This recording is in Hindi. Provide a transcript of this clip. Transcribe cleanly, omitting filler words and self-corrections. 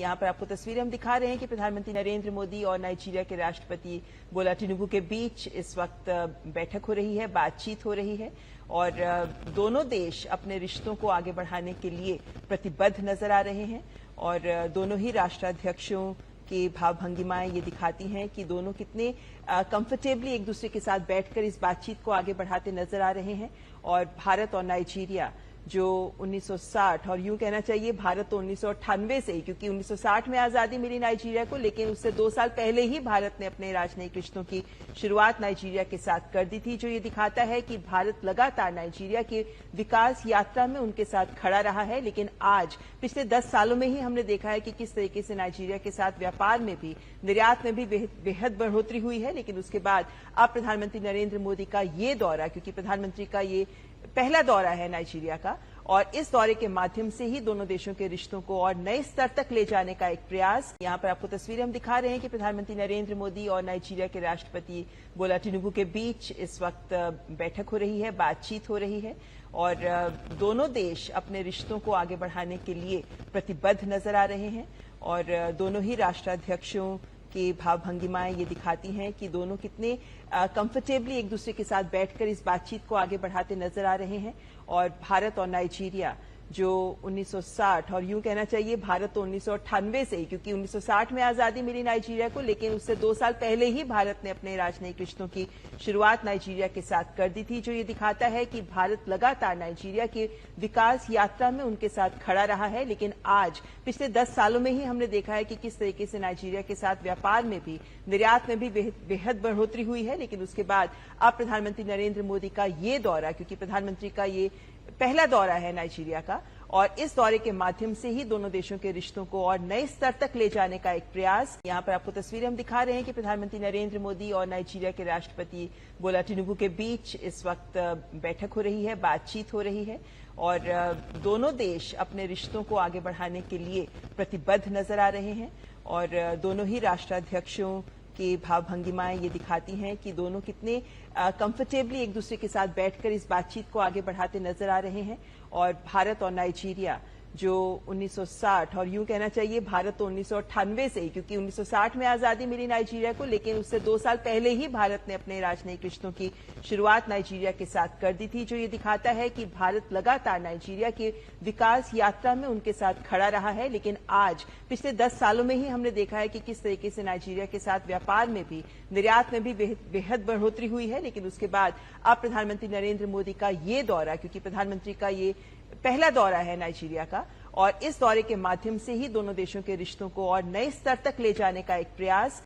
यहाँ पर आपको तस्वीरें हम दिखा रहे हैं कि प्रधानमंत्री नरेंद्र मोदी और नाइजीरिया के राष्ट्रपति बोला टिनुबू के बीच इस वक्त बैठक हो रही है, बातचीत हो रही है और दोनों देश अपने रिश्तों को आगे बढ़ाने के लिए प्रतिबद्ध नजर आ रहे हैं और दोनों ही राष्ट्राध्यक्षों की भाव भंगिमाएं ये दिखाती हैं कि दोनों कितने कंफर्टेबली एक दूसरे के साथ बैठकर इस बातचीत को आगे बढ़ाते नजर आ रहे हैं। और भारत और नाइजीरिया जो 1960 और यूं कहना चाहिए भारत तो 1998 से ही, क्योंकि 1960 में आजादी मिली नाइजीरिया को, लेकिन उससे 2 साल पहले ही भारत ने अपने राजनयिक रिश्तों की शुरुआत नाइजीरिया के साथ कर दी थी, जो ये दिखाता है कि भारत लगातार नाइजीरिया की विकास यात्रा में उनके साथ खड़ा रहा है। लेकिन आज पिछले 10 सालों में ही हमने देखा है कि किस तरीके से नाइजीरिया के साथ व्यापार में भी, निर्यात में भी बेहद बढ़ोतरी हुई है। लेकिन उसके बाद अब प्रधानमंत्री नरेंद्र मोदी का ये दौरा, क्योंकि प्रधानमंत्री का ये पहला दौरा है नाइजीरिया का, और इस दौरे के माध्यम से ही दोनों देशों के रिश्तों को और नए स्तर तक ले जाने का एक प्रयास। यहाँ पर आपको तस्वीरें हम दिखा रहे हैं कि प्रधानमंत्री नरेंद्र मोदी और नाइजीरिया के राष्ट्रपति बोला टिनुबू के बीच इस वक्त बैठक हो रही है, बातचीत हो रही है और दोनों देश अपने रिश्तों को आगे बढ़ाने के लिए प्रतिबद्ध नजर आ रहे हैं और दोनों ही राष्ट्राध्यक्षों की भाव भंगिमाएं ये दिखाती हैं कि दोनों कितने कंफर्टेबली एक दूसरे के साथ बैठकर इस बातचीत को आगे बढ़ाते नजर आ रहे हैं। और भारत और नाइजीरिया जो 1960 और यूं कहना चाहिए भारत तो 1998 से ही, क्योंकि 1960 में आजादी मिली नाइजीरिया को, लेकिन उससे 2 साल पहले ही भारत ने अपने राजनयिक रिश्तों की शुरुआत नाइजीरिया के साथ कर दी थी, जो ये दिखाता है कि भारत लगातार नाइजीरिया की विकास यात्रा में उनके साथ खड़ा रहा है। लेकिन आज पिछले 10 सालों में ही हमने देखा है कि किस तरीके से नाइजीरिया के साथ व्यापार में भी, निर्यात में भी बेहद बढ़ोतरी हुई है। लेकिन उसके बाद अब प्रधानमंत्री नरेंद्र मोदी का ये दौरा, क्योंकि प्रधानमंत्री का ये पहला दौरा है नाइजीरिया का, और इस दौरे के माध्यम से ही दोनों देशों के रिश्तों को और नए स्तर तक ले जाने का एक प्रयास। यहाँ पर आपको तस्वीरें हम दिखा रहे हैं कि प्रधानमंत्री नरेंद्र मोदी और नाइजीरिया के राष्ट्रपति बोला टिनुबू के बीच इस वक्त बैठक हो रही है, बातचीत हो रही है और दोनों देश अपने रिश्तों को आगे बढ़ाने के लिए प्रतिबद्ध नजर आ रहे हैं और दोनों ही राष्ट्राध्यक्षों की भाव भंगिमाएं ये दिखाती हैं कि दोनों कितने कंफर्टेबली एक दूसरे के साथ बैठकर इस बातचीत को आगे बढ़ाते नजर आ रहे हैं। और भारत और नाइजीरिया जो 1960 और यूं कहना चाहिए भारत तो 1998 से ही, क्योंकि 1960 में आजादी मिली नाइजीरिया को, लेकिन उससे 2 साल पहले ही भारत ने अपने राजनयिक रिश्तों की शुरुआत नाइजीरिया के साथ कर दी थी, जो ये दिखाता है कि भारत लगातार नाइजीरिया की विकास यात्रा में उनके साथ खड़ा रहा है। लेकिन आज पिछले 10 सालों में ही हमने देखा है कि किस तरीके से नाइजीरिया के साथ व्यापार में भी, निर्यात में भी बेहद बढ़ोतरी हुई है। लेकिन उसके बाद अब प्रधानमंत्री नरेंद्र मोदी का ये दौरा, क्योंकि प्रधानमंत्री का ये पहला दौरा है नाइजीरिया का, और इस दौरे के माध्यम से ही दोनों देशों के रिश्तों को और नए स्तर तक ले जाने का एक प्रयास।